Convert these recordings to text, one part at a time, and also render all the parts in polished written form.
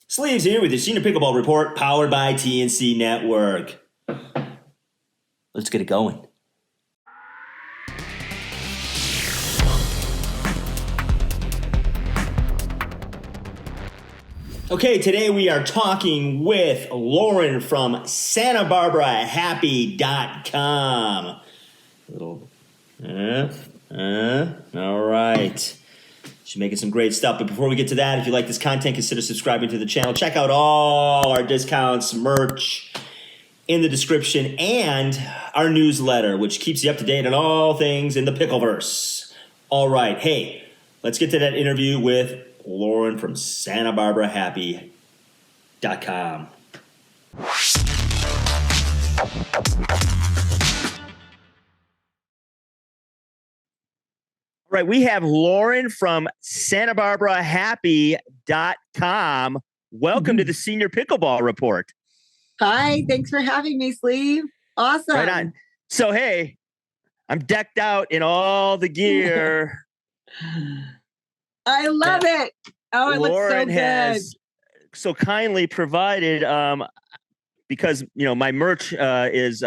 Sleeves here with your Senior Pickleball Report, powered by TNC Network. Let's get it going. Okay, today we are talking with Lauren from SantaBarbaraHappy.com. All right. She's making some great stuff. But before we get to that, if you like this content, consider subscribing to the channel. Check out all our discounts, merch in the description, and our newsletter, which keeps you up to date on all things in the Pickleverse. All right. Hey, let's get to that interview with Lauren from SantaBarbaraHappy.com. All right, we have Lauren from SantaBarbaraHappy.com. Welcome to the Senior Pickleball Report. Hi, thanks for having me, Sleeve. Awesome. Right on. So, hey, I'm decked out in all the gear. I love it. Oh, it looks so good. Has so kindly provided, because, my merch is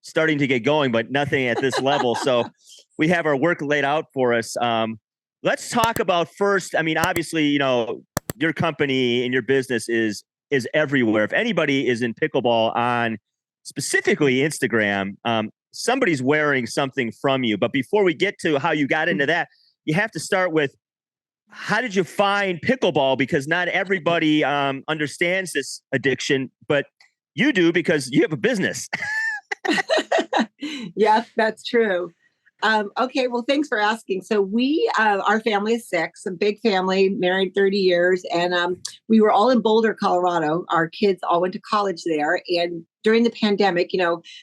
starting to get going, but nothing at this level. So we have our work laid out for us. Let's talk about first. I mean, obviously, your company and your business is everywhere. If anybody is in pickleball on specifically Instagram, somebody's wearing something from you. But before we get to how you got into that, you have to start with, how did you find pickleball? Because not everybody understands this addiction, but you do because you have a business. Yeah, that's true. Okay, well, thanks for asking. So our family is six, a big family, married 30 years. And we were all in Boulder, Colorado. Our kids all went to college there. And during the pandemic,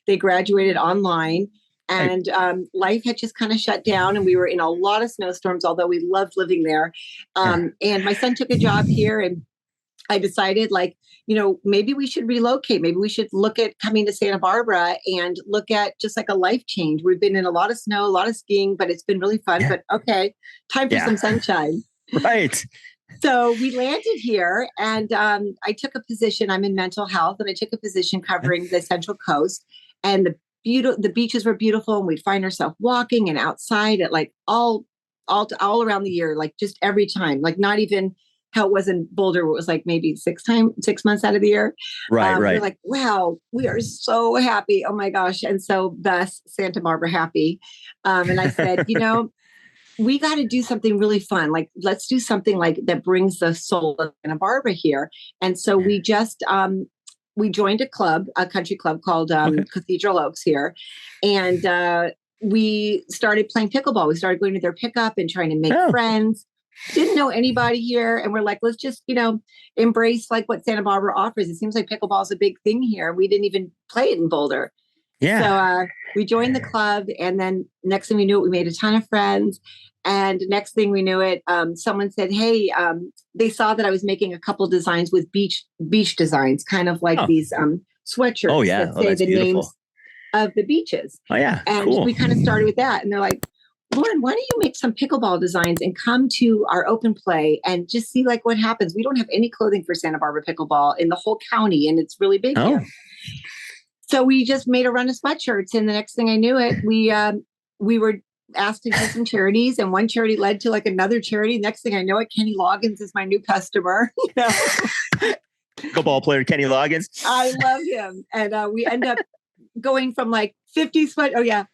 they graduated online. And life had just kind of shut down, and we were in a lot of snowstorms, although we loved living there. And my son took a job here, and I decided, maybe we should relocate. Maybe we should look at coming to Santa Barbara and look at just like a life change. We've been in a lot of snow, a lot of skiing, but it's been really fun. But okay, time for some sunshine. Right. So we landed here, and I took a position. I'm in mental health, and I took a position covering the Central Coast, and the beaches were beautiful, and we'd find ourselves walking and outside at all around the year, just every time, not even how it was in Boulder, where it was maybe 6 months out of the year. Right. We're like, wow, we are so happy. Oh my gosh. And so thus Santa Barbara Happy. And I said, we got to do something really fun. Let's do something that brings the soul of Santa Barbara here. And so we just, we joined a country club called Cathedral Oaks here. And we started playing pickleball. We started going to their pickup and trying to make friends. Didn't know anybody here. And we're like, let's just, embrace what Santa Barbara offers. It seems like pickleball is a big thing here. We didn't even play it in Boulder. Yeah. So we joined the club. And then next thing we knew it, we made a ton of friends. And next thing we knew it, someone said, hey, they saw that I was making a couple designs with beach designs, kind of these sweatshirts that say the names of the beaches. Oh, yeah. And we kind of started with that. And they're like, Lauren, why don't you make some pickleball designs and come to our open play and just see what happens? We don't have any clothing for Santa Barbara pickleball in the whole county, and it's really big here. So we just made a run of sweatshirts, and the next thing I knew it, we were asked to do some charities, and one charity led to another charity. Next thing I know it, Kenny Loggins is my new customer. Pickleball player Kenny Loggins. I love him, and we end up going from 50 sweatshirts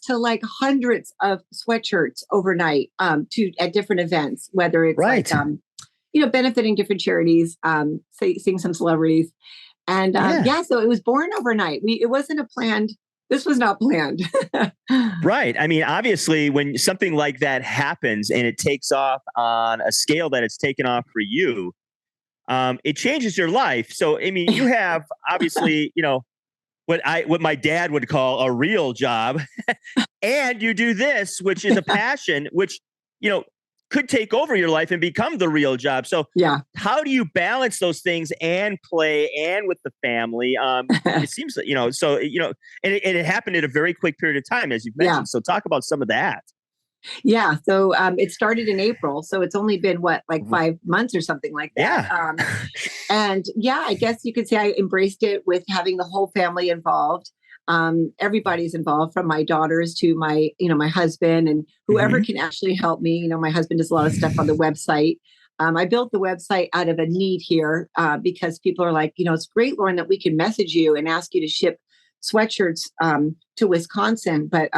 to hundreds of sweatshirts overnight at different events, whether it's benefiting different charities, seeing some celebrities. And so it was born overnight. This was not planned. Right. I mean, obviously, when something like that happens and it takes off on a scale that it's taken off for you, it changes your life. So, I mean, you have obviously, what my dad would call a real job, and you do this, which is a passion, which, could take over your life and become the real job. So how do you balance those things and play and with the family? It seems that, and it happened in a very quick period of time, as you've mentioned. So talk about some of that. Yeah. So it started in April. So it's only been what, like 5 months or something like that. Yeah. And yeah, I guess you could say I embraced it with having the whole family involved. Everybody's involved, from my daughters to my husband and whoever Hmm. can actually help me. My husband does a lot of stuff on the website. I built the website out of a need here because people are like, it's great, Lauren, that we can message you and ask you to ship sweatshirts to Wisconsin, but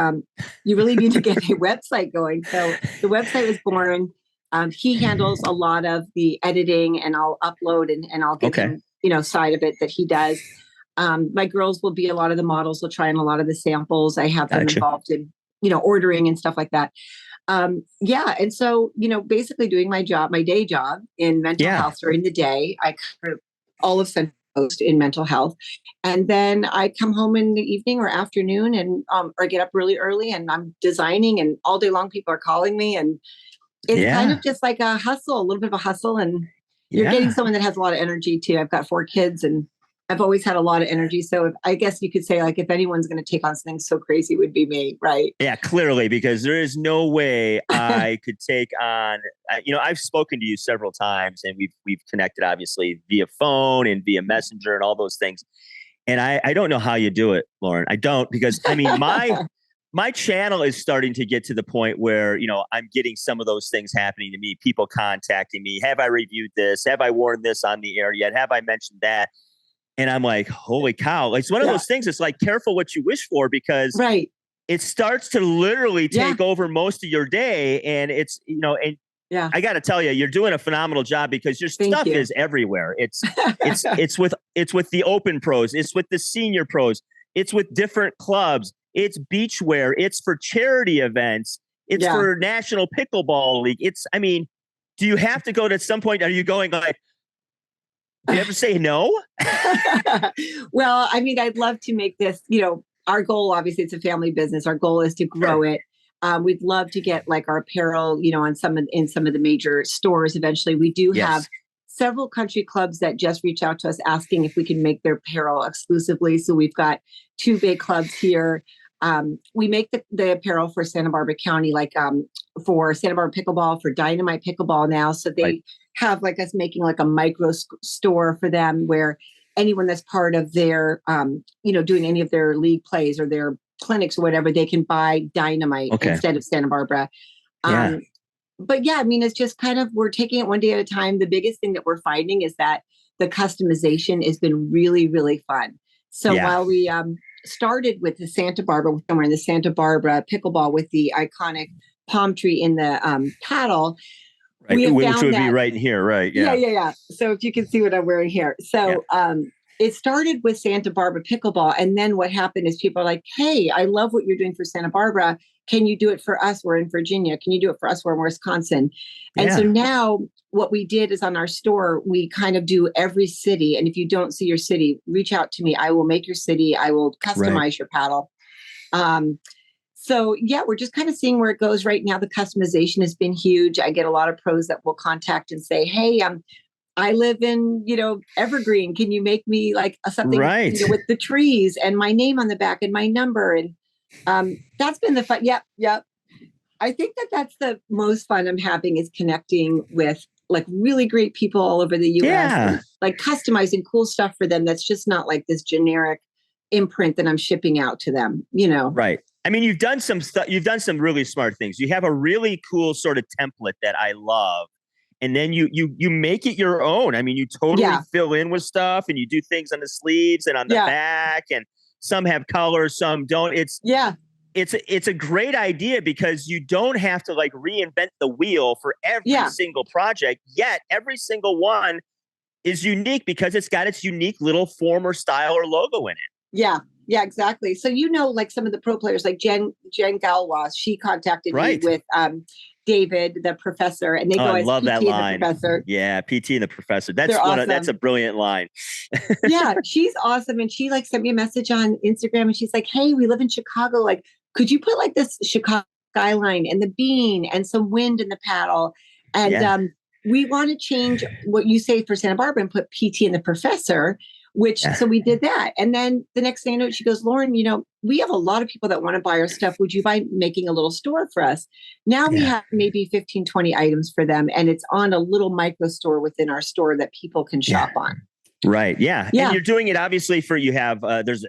you really need to get a website going. So the website was born. He handles a lot of the editing, and I'll upload and I'll give Okay. him, side of it that he does. My girls will be a lot of the models. Will try on a lot of the samples. I have them Gotcha. involved in, ordering and stuff like that. Yeah. And so, basically doing my job, my day job in mental Yeah. health during the day. I cover all of Central Coast in mental health. And then I come home in the evening or afternoon and, or I get up really early and I'm designing, and all day long people are calling me, and it's kind Yeah. of just like a hustle, a little bit of a hustle. And you're getting Yeah. someone that has a lot of energy too. I've got 4 kids and I've always had a lot of energy. So I guess you could say, like, if anyone's going to take on something so crazy, it would be me. Right. Yeah, clearly, because there is no way I could take on. I've spoken to you several times, and we've connected obviously via phone and via messenger and all those things. And I don't know how you do it, Lauren. I don't, because I mean my channel is starting to get to the point where I'm getting some of those things happening to me. People contacting me. Have I reviewed this? Have I worn this on the air yet? Have I mentioned that? And I'm like, holy cow! It's one of those things. It's like, careful what you wish for, because Right. it starts to literally Yeah. take over most of your day. And and Yeah. I got to tell you, you're doing a phenomenal job, because your Thank stuff you. is everywhere. It's with the open pros, it's with the senior pros, it's with different clubs, it's beachwear, it's for charity events, it's Yeah. for National Pickleball League. I mean, do you have to go to some point? Are you going like, do you ever say no? Well, I mean, I'd love to make this, our goal, obviously it's a family business. Our goal is to grow it. We'd love to get like our apparel, on in some of the major stores. Eventually, we do have Yes. several country clubs that just reach out to us asking if we can make their apparel exclusively. So we've got 2 big clubs here. We make the apparel for Santa Barbara County, like for Santa Barbara Pickleball, for Dynamite Pickleball now. So they have like us making like a micro store for them, where anyone that's part of their, doing any of their league plays or their clinics or whatever, they can buy Dynamite instead of Santa Barbara. Yeah. But yeah, I mean, it's just kind of, we're taking it one day at a time. The biggest thing that we're finding is that the customization has been really, really fun. So while we started with the Santa Barbara, somewhere in the Santa Barbara pickleball with the iconic palm tree in the paddle, Right. we have Which found would that, be right in here. Right. yeah, Yeah. yeah, yeah. So if you can see what I'm wearing here. So it started with Santa Barbara pickleball. And then what happened is people are like, hey, I love what you're doing for Santa Barbara. Can you do it for us? We're in Virginia. Can you do it for us? We're in Wisconsin. And so now what we did is, on our store, we kind of do every city. And if you don't see your city, reach out to me. I will make your city. I will customize your paddle. So yeah, we're just kind of seeing where it goes right now. The customization has been huge. I get a lot of pros that will contact and say, hey, I live in, Evergreen. Can you make me like something with the trees and my name on the back and my number? And that's been the fun. Yep. Yep. I think that's the most fun I'm having, is connecting with like really great people all over the US. And, like, customizing cool stuff for them. That's just not like this generic imprint that I'm shipping out to them, Right. I mean, you've done some stuff. You've done some really smart things. You have a really cool sort of template that I love. And then you make it your own. I mean, you totally fill in with stuff, and you do things on the sleeves and on the back, and some have colors, some don't. It's a great idea, because you don't have to like reinvent the wheel for every single project. Yet every single one is unique, because it's got its unique little form or style or logo in it. Yeah. Yeah, exactly. So, like some of the pro players, like Jen Galwas, she contacted me with David, the professor, and they go I as love PT that and line. the professor. Yeah, PT and the professor. That's awesome. That's a brilliant line. Yeah, she's awesome. And she like sent me a message on Instagram, and she's like, hey, we live in Chicago. Like, could you put like this Chicago skyline and the bean and some wind in the paddle? And we want to change what you say for Santa Barbara and put PT and the professor. So we did that. And then the next thing I know, she goes, Lauren, we have a lot of people that want to buy our stuff. Would you mind making a little store for us? Now we have maybe 15, 20 items for them. And it's on a little micro store within our store that people can shop on. Right. Yeah. And you're doing it obviously you have, there's,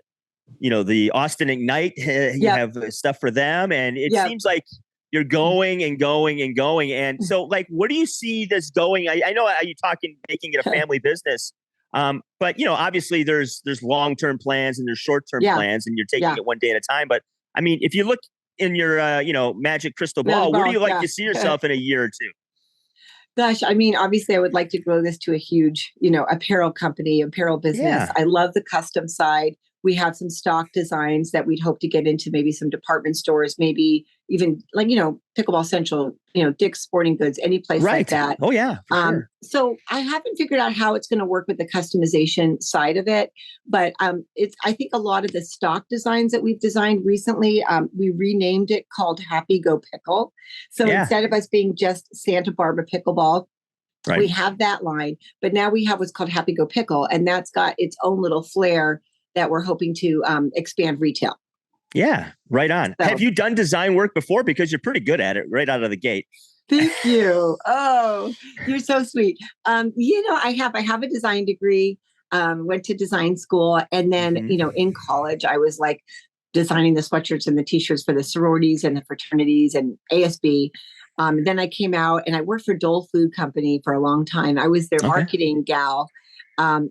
the Austin Ignite, you have stuff for them. And it seems like you're going and going and going. And so like, what do you see this going? I know you're talking, making it a family business. But obviously there's long-term plans and there's short-term plans, and you're taking it one day at a time. But I mean, if you look in your, magic crystal ball, where do you like to see yourself in a year or two? Gosh, I mean, obviously I would like to grow this to a huge, apparel company, apparel business. Yeah. I love the custom side. We have some stock designs that we'd hope to get into maybe some department stores, maybe even like, Pickleball Central, Dick's Sporting Goods, any place like that. Oh yeah. Sure. So I haven't figured out how it's going to work with the customization side of it. But I think a lot of the stock designs that we've designed recently, we renamed it called Happy Go Pickle. So instead of us being just Santa Barbara Pickleball, we have that line, but now we have what's called Happy Go Pickle, and that's got its own little flair that we're hoping to expand retail. Yeah, right on. So, have you done design work before? Because you're pretty good at it right out of the gate. Thank you. Oh, you're so sweet. I have a design degree, went to design school. And then, in college, I was like designing the sweatshirts and the t-shirts for the sororities and the fraternities and ASB. Then I came out and I worked for Dole Food Company for a long time. I was their marketing gal.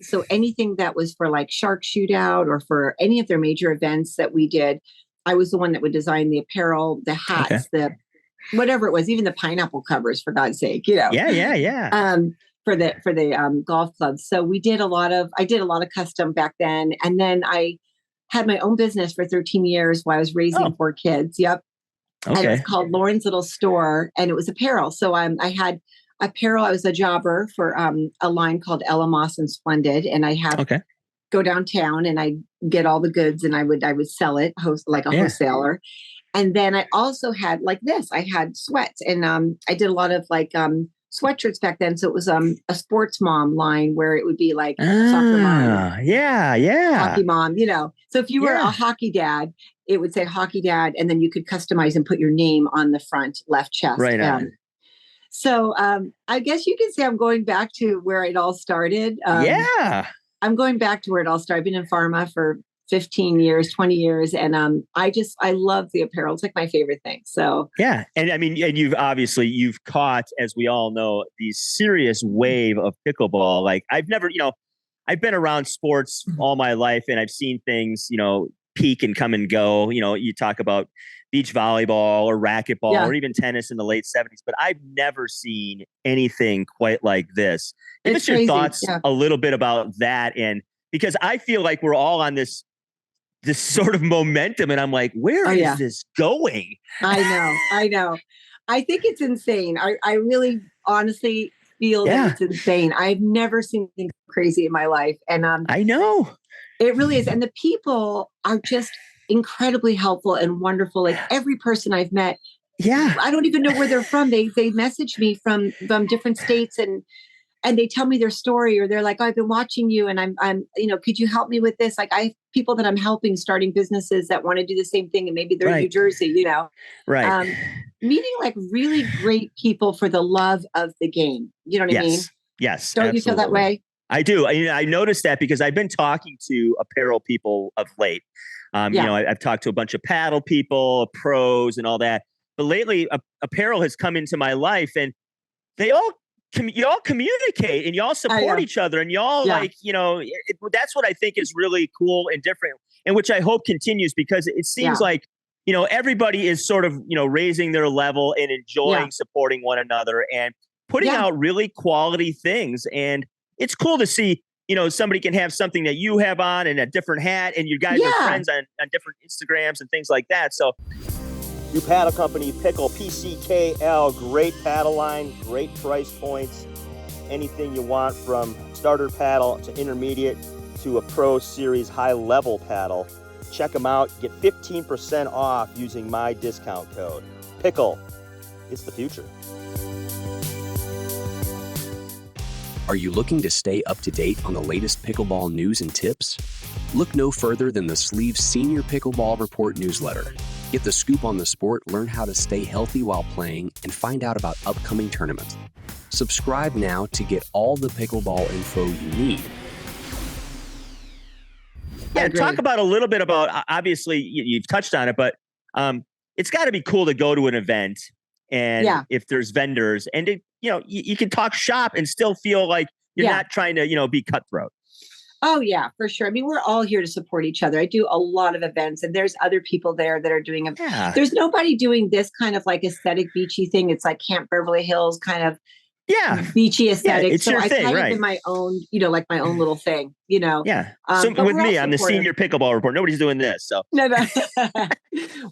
So anything that was for like Shark Shootout or for any of their major events that we did, I was the one that would design the apparel, the hats, the whatever it was, even the pineapple covers, for God's sake, Yeah. For the golf clubs. So I did a lot of custom back then. And then I had my own business for 13 years while I was raising 4 kids. Yep. And it was called Lauren's Little Store, and it was apparel. So I had apparel. I was a jobber for a line called Ella Moss and Splendid, and I have go downtown and I get all the goods and I would sell it like a wholesaler. And then I also had like this. I had sweats, and I did a lot of like sweatshirts back then. So it was a sports mom line where it would be like soccer mom, hockey mom. So if you were a hockey dad, it would say hockey dad, and then you could customize and put your name on the front left chest. Right on. So I guess you can say I'm going back to where it all started. I'm going back to where it all started. I've been in pharma for 15 years, 20 years. And I love the apparel. It's like my favorite thing. So yeah. And I mean, and you've caught, as we all know, the serious wave of pickleball. Like I've been around sports all my life, and I've seen things, peak and come and go. You talk about beach volleyball or racquetball or even tennis in the late 70s, but I've never seen anything quite like this. Give us your thoughts a little bit about that. And because I feel like we're all on this sort of momentum, and I'm like, where is this going? I know. I think it's insane. I really honestly feel that it's insane. I've never seen anything crazy in my life. And I know. It really is. And the people are just incredibly helpful and wonderful. Like every person I've met, I don't even know where they're from. They message me from different states, and they tell me their story, or they're like, oh, I've been watching you, and I'm could you help me with this? Like I have people that I'm helping starting businesses that want to do the same thing, and maybe they're in New Jersey, meeting like really great people for the love of the game. You know what I mean? Yes. Don't you feel that way? I do. I noticed that because I've been talking to apparel people of late. I've talked to a bunch of paddle people, pros, and all that. But lately, apparel has come into my life, and they all you all communicate and you all support each other, and y'all that's what I think is really cool and different, and which I hope continues, because it seems like everybody is sort of raising their level and enjoying supporting one another and putting out really quality things. And it's cool to see, somebody can have something that you have on and a different hat, and you guys are friends on different Instagrams and things like that. So new paddle company, Pickle, PCKL, great paddle line, great price points, anything you want from starter paddle to intermediate to a pro series high level paddle. Check them out. Get 15% off using my discount code. Pickle. It's the future. Are you looking to stay up to date on the latest pickleball news and tips? Look no further than the Sleeve Senior Pickleball Report newsletter. Get the scoop on the sport, learn how to stay healthy while playing, and find out about upcoming tournaments. Subscribe now to get all the pickleball info you need. Yeah, talk about a little bit about, obviously you've touched on it, but it's got to be cool to go to an event and if there's vendors and you can talk shop and still feel like you're not trying to, be cutthroat. Oh yeah, for sure. I mean, we're all here to support each other. I do a lot of events and there's other people there that are doing it. Yeah. There's nobody doing this kind of like aesthetic beachy thing. It's like Camp Beverly Hills kind of beachy aesthetic. It's your thing, right? In my own, like my own little thing, Yeah. So with me, I'm the Senior Pickleball Report. Nobody's doing this. So no.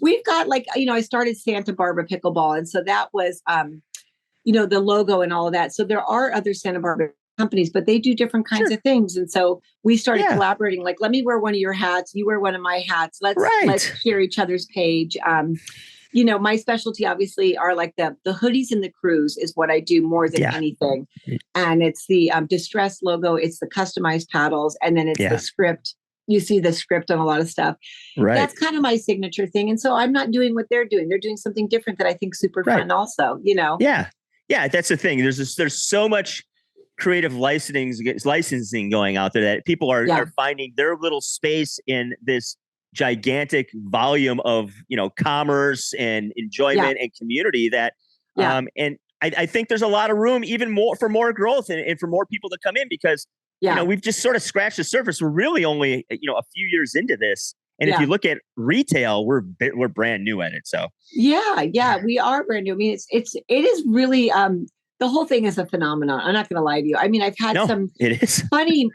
We've got I started Santa Barbara Pickleball. And so that was, the logo and all of that. So there are other Santa Barbara companies, but they do different kinds of things. And so we started collaborating, like, let me wear one of your hats. You wear one of my hats. Let's share each other's page. My specialty obviously are like the hoodies and the crews is what I do more than anything. And it's the distress logo. It's the customized paddles. And then it's the script. You see the script on a lot of stuff. Right. That's kind of my signature thing. And so I'm not doing what they're doing. They're doing something different that I think super fun also, Yeah. Yeah. That's the thing. There's so much creative licensing going out there that people are finding their little space in this gigantic volume of, commerce and enjoyment and community that, and I think there's a lot of room even more for more growth and for more people to come in because, we've just sort of scratched the surface. We're really only, a few years into this. And if you look at retail, we're brand new at it. So we are brand new. I mean, it is really, the whole thing is a phenomenon. I'm not going to lie to you. I mean, I've had some funny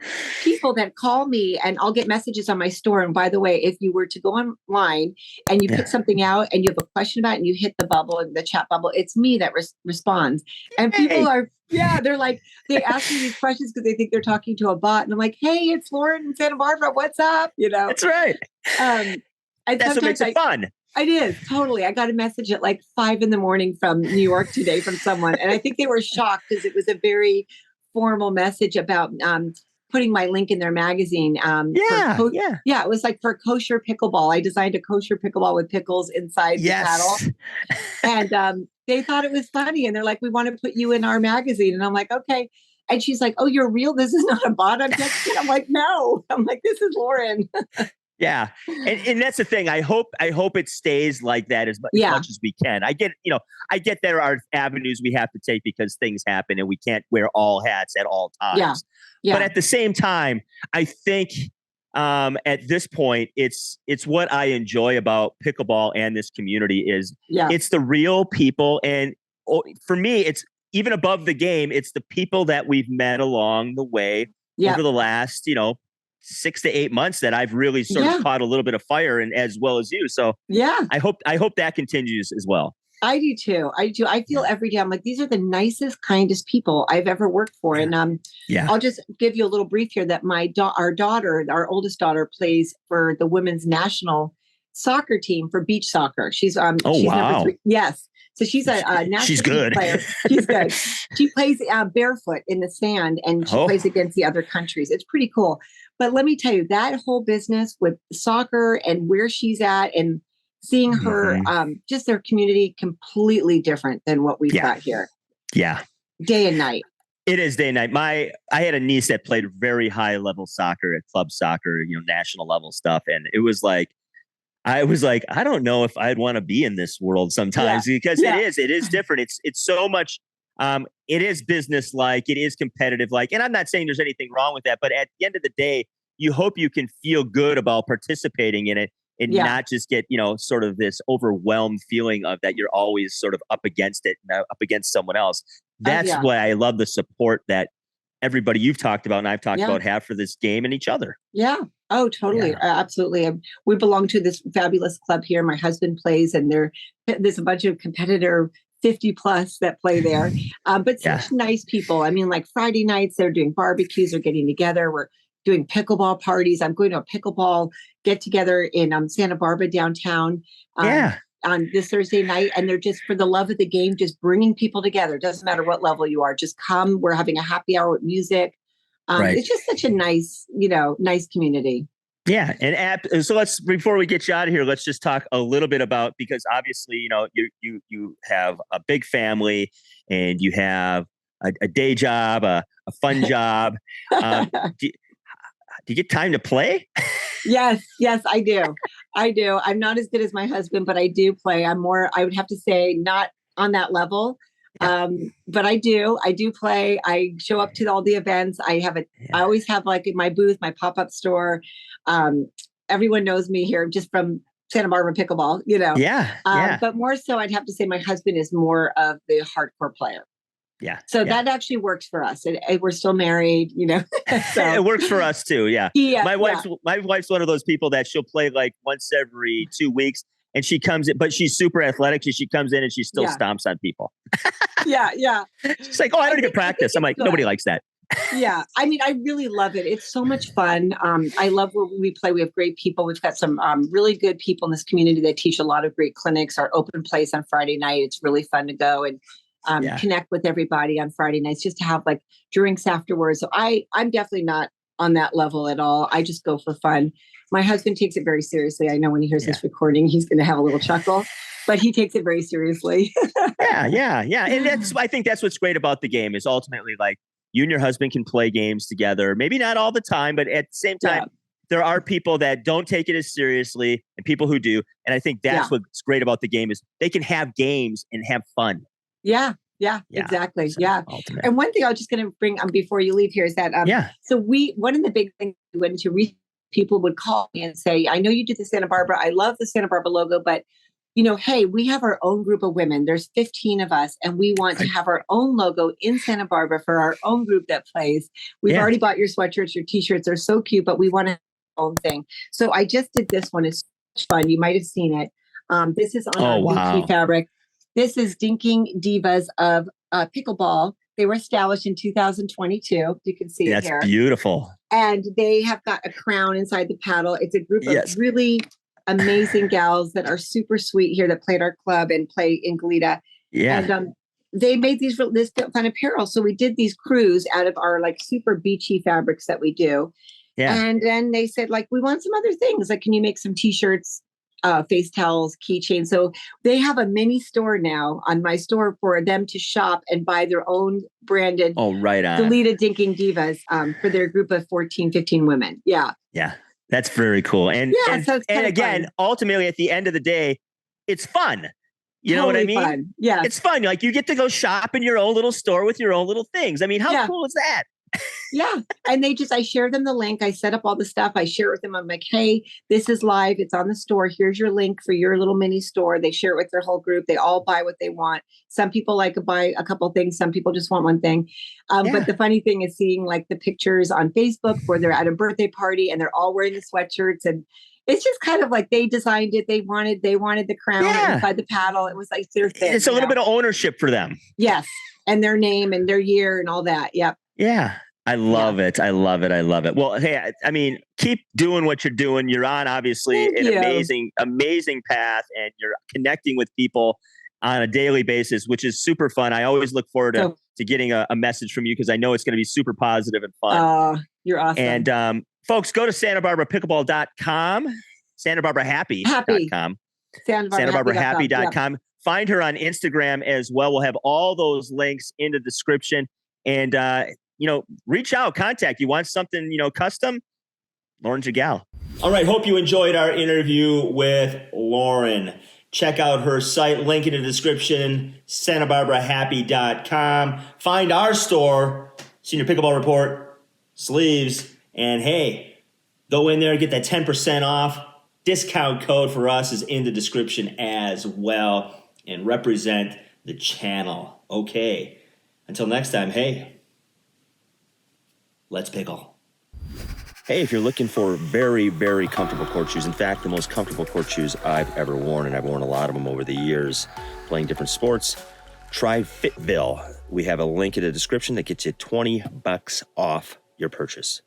people that call me and I'll get messages on my store. And by the way, if you were to go online and you pick something out and you have a question about it and you hit the bubble and the chat bubble, it's me that responds. And people are, they're like, they ask me these questions because they think they're talking to a bot. And I'm like, hey, it's Lauren in Santa Barbara. What's up? That's right. And that's what makes it fun. It is totally. I got a message at like 5 a.m. from New York today from someone. And I think they were shocked because it was a very formal message about putting my link in their magazine. It was like for kosher pickleball. I designed a kosher pickleball with pickles inside the paddle. And they thought it was funny. And they're like, we want to put you in our magazine. And I'm like, okay. And she's like, oh, you're real? This is not a bot I'm texting? I'm like, no. I'm like, this is Lauren. Yeah. And that's the thing. I hope it stays like that as much as we can. I get there are avenues we have to take because things happen and we can't wear all hats at all times. Yeah. But at the same time, I think at this point, it's what I enjoy about pickleball and this community is it's the real people. And for me, it's even above the game. It's the people that we've met along the way over the last, 6 to 8 months that I've really sort of caught a little bit of fire and as well as you. So I hope that continues as well. I do too. I feel every day. I'm like, these are the nicest, kindest people I've ever worked for. And I'll just give you a little brief here that our oldest daughter plays for the women's national soccer team for beach soccer. She's number 3. Yes. So she's a national team player. She's good. She plays barefoot in the sand and she plays against the other countries. It's pretty cool. But let me tell you, that whole business with soccer and where she's at and seeing her, just their community completely different than what we've got here. Yeah. Day and night. It is day and night. I had a niece that played very high level soccer at club soccer, national level stuff. And it was like, I was like, I don't know if I'd want to be in this world sometimes because it is different. It's so much. It is business like, it is competitive like, and I'm not saying there's anything wrong with that, but at the end of the day, you hope you can feel good about participating in it and not just get, sort of this overwhelmed feeling of that you're always sort of up against it, up against someone else. That's why I love the support that everybody you've talked about and I've talked about have for this game and each other. Yeah. Oh, totally. Absolutely. We belong to this fabulous club here. My husband plays and there's a bunch of competitor 50 plus that play there. But such nice people. I mean, like Friday nights, they're doing barbecues, they're getting together. We're doing pickleball parties. I'm going to a pickleball get together in Santa Barbara downtown. on this Thursday night, and they're just for the love of the game, just bringing people together. Doesn't matter what level you are, just come. We're having a happy hour with music. Right. It's just such a nice, nice community. Yeah. And so before we get you out of here, let's just talk a little bit about, because obviously, you have a big family and you have a day job, a fun job. Do you get time to play? Yes, I do. I'm not as good as my husband, but I do play. I would have to say not on that level. But I do play. I show up to all the events. I always have like in my booth, my pop-up store. Everyone knows me here just from Santa Barbara Pickleball, But more so, I'd have to say my husband is more of the hardcore player. Yeah. So that actually works for us. We're still married, So it works for us too. Yeah. My wife's one of those people that she'll play like once every 2 weeks, and she comes in, but she's super athletic. So she comes in and she still stomps on people. Yeah. She's like, oh, I don't get practice. I'm like, nobody likes that. Yeah. I mean, I really love it. It's so much fun. I love where we play. We have great people. We've got some really good people in this community that teach a lot of great clinics. Our open place on Friday night, it's really fun to go and connect with everybody on Friday nights, just to have like drinks afterwards. So I'm definitely not on that level at all. I just go for fun. My husband takes it very seriously. I know when he hears this recording, he's going to have a little chuckle, but he takes it very seriously. Yeah. And I think that's what's great about the game is ultimately like you and your husband can play games together. Maybe not all the time, but at the same time, there are people that don't take it as seriously and people who do. And I think that's what's great about the game is they can have games and have fun. Yeah, exactly. So, yeah. ultimate. And one thing I was just going to bring before you leave here is that, so one of the big things we went into, people would call me and say, I know you did the Santa Barbara. I love the Santa Barbara logo, but hey, we have our own group of women. There's 15 of us, and we want to have our own logo in Santa Barbara for our own group that plays. We've already bought your sweatshirts, your t-shirts. They're so cute, but we want to have our own thing. So I just did this one. It's so much fun. You might have seen it. This is on our Dinky fabric. This is Dinking Divas of Pickleball. They were established in 2022. You can see it here. That's beautiful. And they have got a crown inside the paddle. It's a group of really amazing gals that are super sweet here that play at our club and play in Goleta. Yeah. And they made this fun apparel. So we did these crews out of our like super beachy fabrics that we do. Yeah. And then they said, like, we want some other things. Like, can you make some t-shirts, face towels, keychains? So they have a mini store now on my store for them to shop and buy their own branded Goleta Dinking Divas for their group of 14, 15 women. Yeah. Yeah. That's very cool. And again, ultimately at the end of the day, it's fun. You know what I mean? Fun. Yeah. It's fun. Like you get to go shop in your own little store with your own little things. I mean, how cool is that? Yeah. And I share them the link. I set up all the stuff. I share it with them. I'm like, hey, this is live. It's on the store. Here's your link for your little mini store. They share it with their whole group. They all buy what they want. Some people like to buy a couple things. Some people just want one thing. But the funny thing is seeing like the pictures on Facebook where they're at a birthday party and they're all wearing the sweatshirts, and it's just kind of like they designed it. They wanted the crown inside the paddle. It was like their thing. It's a little bit of ownership for them. Yes. And their name and their year and all that. Yep. Yeah. I love it. I love it. Well, hey, I mean, keep doing what you're doing. You're on obviously amazing path, and you're connecting with people on a daily basis, which is super fun. I always look forward to getting a message from you because I know it's going to be super positive and fun. You're awesome. And folks, go to SantaBarbaraPickleball.com, SantaBarbaraHappy.com, SantaBarbaraHappy.com. Find her on Instagram as well. We'll have all those links in the description. And reach out, contact. You want something, custom? Lauren's your gal. All right. Hope you enjoyed our interview with Lauren. Check out her site, link in the description, SantaBarbaraHappy.com. Find our store, Senior Pickleball Report, sleeves. And hey, go in there, get that 10% off. Discount code for us is in the description as well. And represent the channel. Okay. Until next time, hey. Let's pickle. Hey, if you're looking for very, very comfortable court shoes, in fact, the most comfortable court shoes I've ever worn, and I've worn a lot of them over the years playing different sports, try Fitville. We have a link in the description that gets you $20 off your purchase.